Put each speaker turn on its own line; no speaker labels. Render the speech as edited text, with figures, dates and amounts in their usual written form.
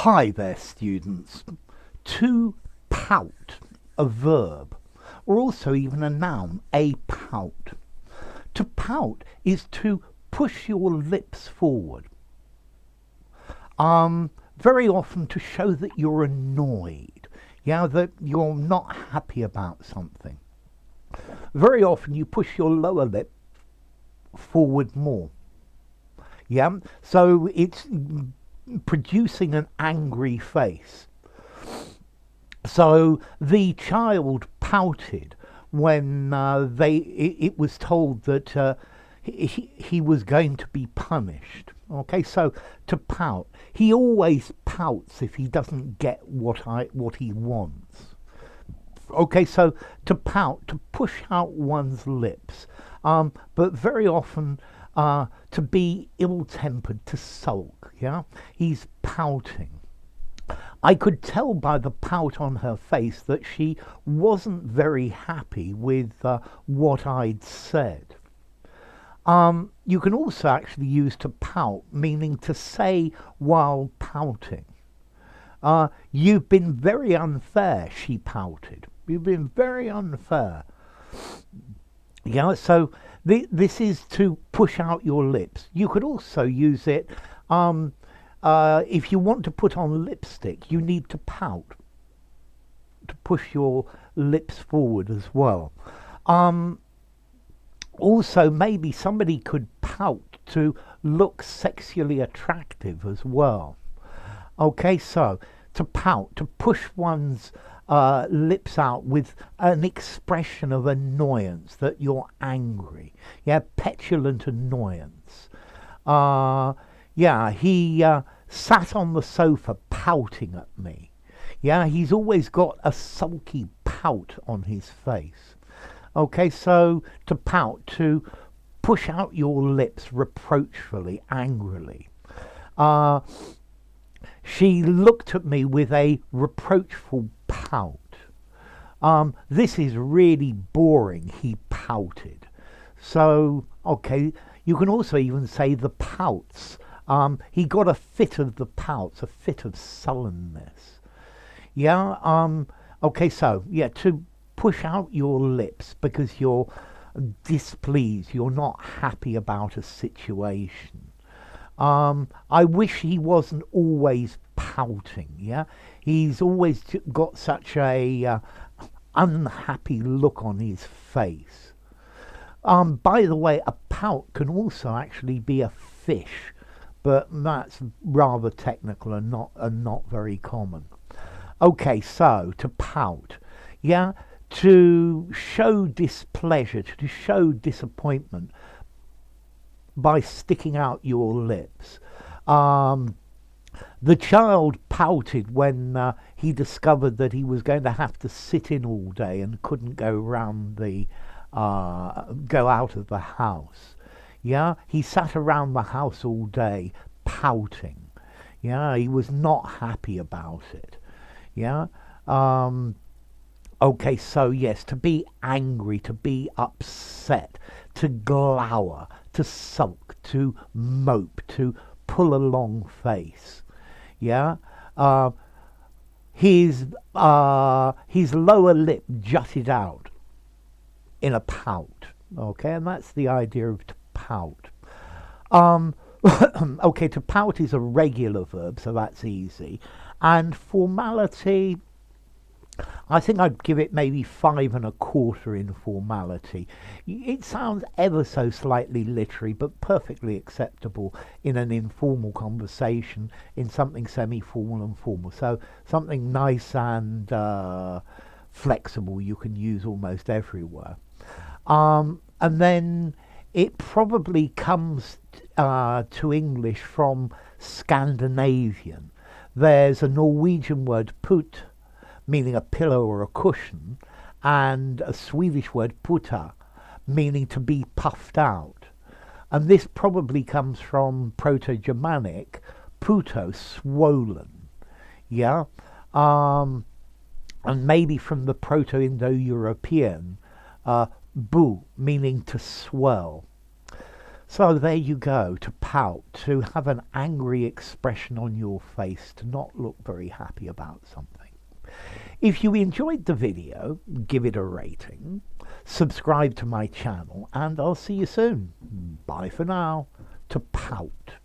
Hi there, students. To pout, a verb, or also even a noun, a pout. To pout is to push your lips forward. Very often to show that you're annoyed, that you're not happy about something. Very often you push your lower lip forward more. So it's producing an angry face. So the child pouted when it was told that he was going to be punished. Okay, so to pout, he always pouts if he doesn't get what he wants. Okay, so to pout, to push out one's lips, but very often to be ill-tempered, to sulk. He's pouting. I could tell by the pout on her face that she wasn't very happy with what I'd said. You can also actually use to pout, meaning to say while pouting. You've been very unfair, she pouted. You've been very unfair. So this is to push out your lips. You could also use it if you want to put on lipstick, you need to pout, to push your lips forward as well. Also, maybe somebody could pout to look sexually attractive as well. Okay, so to pout, to push one's lips out with an expression of annoyance, that you're angry. Petulant annoyance. He sat on the sofa pouting at me. He's always got a sulky pout on his face. Okay, so to pout, to push out your lips reproachfully, angrily. She looked at me with a reproachful pout. This is really boring, he pouted. So, okay, you can also even say the pouts. He got a fit of the pouts, a fit of sullenness. Okay, so, to push out your lips because you're displeased, you're not happy about a situation. I wish he wasn't always pouting, He's always got such a unhappy look on his face. By the way, a pout can also actually be a fish, but that's rather technical and not very common. Okay, so to pout, to show displeasure, to show disappointment by sticking out your lips. The child pouted when he discovered that he was going to have to sit in all day and couldn't go out of the house. He sat around the house all day pouting. He was not happy about it. Okay, so yes, to be angry, to be upset, to glower, to sulk, to mope, to pull a long face. His lower lip jutted out in a pout. Okay, and that's the idea of to pout. Okay, to pout is a regular verb, so that's easy. And formality, I think I'd give it maybe 5 1/4 in formality. It sounds ever so slightly literary, but perfectly acceptable in an informal conversation, in something semi-formal and formal. So something nice and flexible you can use almost everywhere. And then it probably comes to English from Scandinavian. There's a Norwegian word, pout, meaning a pillow or a cushion, and a Swedish word, putta, meaning to be puffed out. And this probably comes from Proto-Germanic, puto, swollen. And maybe from the Proto-Indo-European, bu, meaning to swell. So there you go, to pout, to have an angry expression on your face, to not look very happy about something. If you enjoyed the video, give it a rating, subscribe to my channel, and I'll see you soon. Bye for now. To pout.